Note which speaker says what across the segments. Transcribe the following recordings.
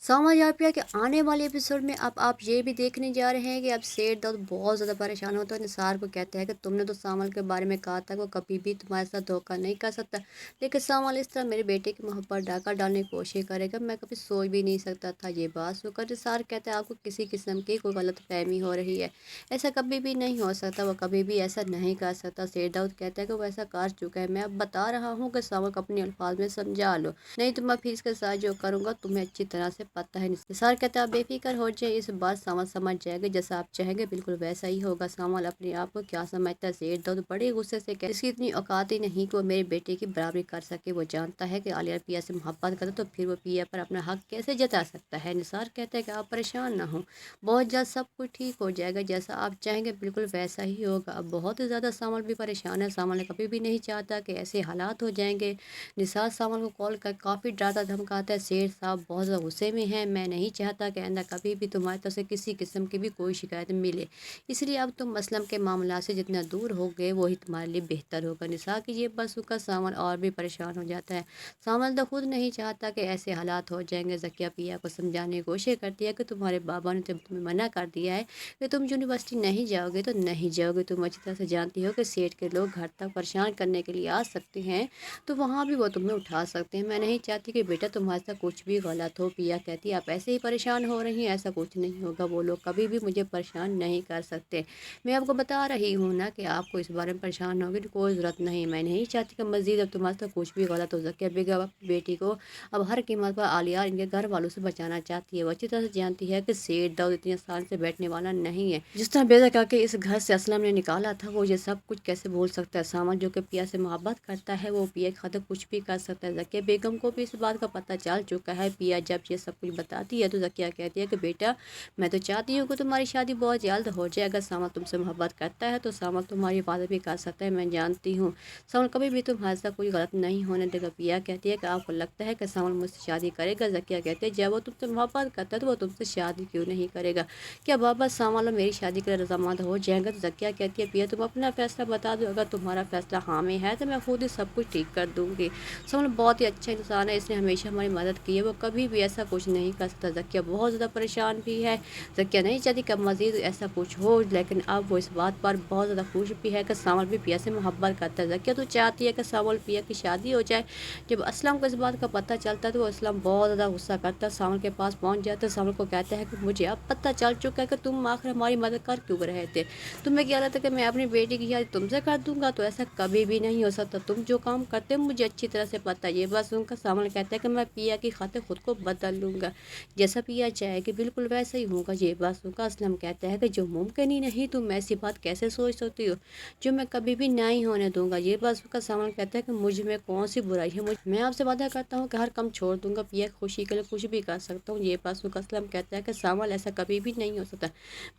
Speaker 1: समझ आ गया कि आने वाले एपिसोड में अब आप ये भी देखने जा रहे हैं कि अब सेठ दाऊद बहुत ज़्यादा परेशान होता है। निसार को कहता है कि तुमने तो सामल के बारे में कहा था कि वो कभी भी तुम्हारे साथ धोखा नहीं कर सकता, लेकिन सामल इस तरह मेरे बेटे की मोहब्बत पर डाका डालने की कोशिश करेगा, मैं कभी सोच भी नहीं सकता था। ये बात सुनकर निसार कहता है आपको किसी किस्म की कोई गलत फहमी हो रही है, ऐसा कभी भी नहीं हो सकता, वो कभी भी ऐसा नहीं कर सकता। सेठ दाऊद कहता है कि वो ऐसा कर चुका है, मैं अब बता रहा हूँ कि सामल को अपने अल्फाज में समझा लो, नहीं तो मैं फिर इसके साथ जो करूँगा तुम्हें अच्छी तरह से पता है। निसार कहता है आप बेफिक्र हो जाए, इस बात सामल समझ जाएगा, जैसा आप चाहेंगे बिल्कुल वैसा ही होगा। सामल अपने आप को क्या समझता है, सेठ दाऊद बड़े गुस्से से कहता है इसकी इतनी औकात ही नहीं कि वो मेरे बेटे की बराबरी कर सके। वो जानता है कि आलिया पिया से मोहब्बत करे तो फिर वो पिया पर अपना हक कैसे जता सकता है। निसार कहता है कि आप परेशान ना हो, बहुत जल्द सब कुछ ठीक हो जाएगा, जैसा आप चाहेंगे बिल्कुल वैसा ही होगा। अब बहुत ज़्यादा सामल भी परेशान है, सामल ने कभी भी नहीं चाहता कि ऐसे हालात हो जाएंगे। निसार सामल को कॉल कर काफ़ी डराता धमकाता है, सेठ साहब बहुत ज़्यादा गुस्से में हैं, मैं नहीं चाहता कि आइंदा कभी भी तुम्हारी तरफ से किसी किस्म की भी कोई शिकायत मिले, इसलिए अब तुम असलम के मामला से जितना दूर हो गए वही तुम्हारे लिए बेहतर होगा। निसार की ये बात सुनकर सामल और भी परेशान हो जाता है। सामल तो खुद नहीं चाहता कि ऐसे हालात हो जाएंगे। जकिया पिया को समझाने की कोशिश करती है कि तुम्हारे बाबा ने जब तुम्हें मना कर दिया है कि तुम यूनिवर्सिटी नहीं जाओगे तो नहीं जाओगे, तुम अच्छी तरह से जानती हो कि सेठ के लोग घर तक परेशान करने के लिए आ सकते हैं, तो वहाँ भी वो तुम्हें उठा सकते हैं। मैं नहीं चाहती कि बेटा तुम्हारे साथ कुछ भी गलत हो। पिया कहती है आप ऐसे ही परेशान हो रही हैं, ऐसा कुछ नहीं होगा, वो लोग कभी भी मुझे परेशान नहीं कर सकते। मैं आपको बता रही हूँ ना कि आपको इस बारे में परेशान होने की कोई ज़रूरत नहीं। मैं नहीं चाहती कि मज़ीद अब तुम्हारे साथ कुछ भी गलत हो सके। बेगम अपनी बेटी को अब हर कीमत पर आलिया इनके घर वालों से बचाना चाहती है। वो अच्छी तरह से जानती है कि सेठ दाऊद इतनी आसान से बैठने वाला नहीं है। जिस तरह बेजा करके इस घर से असलम ने निकाला था, वो ये सब कुछ कैसे भूल सकता है। सामन जो कि पिया से मोहब्बत करता है, वो पिया की खातिर कुछ भी कर सकता है। जकिया बेगम को भी इस बात का पता चल चुका है। पिया जब ये सब कुछ बताती है तो जकिया कहती है कि बेटा मैं तो चाहती हूँ कि तुम्हारी शादी बहुत जल्द हो जाए। अगर सामल तुमसे मोहब्बत करता है तो सामल तुम्हारी हिफाजत भी कर सकता है, मैं जानती हूँ। सामल कभी भी तुम्हारे साथ कोई गलत नहीं होने देगा। पिया कहती है कि आपको लगता है कि सामल मुझसे शादी करेगा। जकिया कहते हैं जब वो तुमसे मोहब्बत करता है तो वो तुमसे शादी क्यों नहीं करेगा, क्या बाबा सामल और मेरी शादी के लिए रजामंद हो जाएंगे। तो जकिया कहती है पिया तुम अपना फैसला बता दो, अगर तुम्हारा फैसला हाँ में है तो मैं खुद ही सब कुछ ठीक कर दूंगी। सामल बहुत ही अच्छा इंसान है, इसने हमेशा हमारी मदद की है, वो कभी भी ऐसा कुछ नहीं कर सकता। जकिया बहुत ज़्यादा परेशान भी है, जकिया नहीं चाहती कि मज़ीद ऐसा कुछ हो, लेकिन अब वो इस बात पर बहुत ज़्यादा खुश भी है कि सामल भी पिया से मोहब्बत करता है। जकिया तो चाहती है कि सामल पिया की शादी हो जाए। जब असलम को इस बात का पता चलता है तो वो असलम बहुत ज़्यादा गुस्सा करता है, सामल के पास पहुंच जाता है। सामल को कहता है कि मुझे अब पता चल चुका है कि तुम आखिर हमारी मदद कर क्यों रहे थे। तुम्हें क्या लगता है कि मैं अपनी बेटी की शादी तुमसे कर दूंगा, तो ऐसा कभी भी नहीं हो सकता। तुम जो काम करते हो मुझे अच्छी तरह से पता है। ये बात सुनकर सामल कहता है कि मैं पिया की खातिर खुद को बदल लूँगा, जैसा पिया चाहेगी बिल्कुल वैसा ही होगा। ये बात सुनकर असलम कहता है कि जो मुमकिन ही नहीं तुम ऐसी बात कैसे सोच सकती हो, जो मैं कभी भी नहीं होने दूंगा। ये बात सुनकर सामल कहता है कि मुझ में कौन सी बुराई है, मैं आपसे वादा करता हूँ कि हर काम छोड़ दूंगा, पिया की खुशी के लिए कुछ भी कर सकता हूँ। ये बात सुनकर असलम कहता है कि सामल ऐसा कभी भी नहीं हो सकता,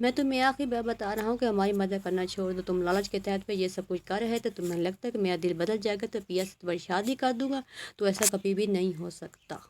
Speaker 1: मैं तुम्हें आखिरी बार बता रहा हूँ कि हमारी मदद करना छोड़ दो। तुम लालच के तहत पे ये सब कुछ कर रहे थे, तुम्हें लगता है कि मेरा दिल बदल जाएगा तो पिया से तुम्हारी शादी कर दूंगा, तो ऐसा कभी भी नहीं हो सकता।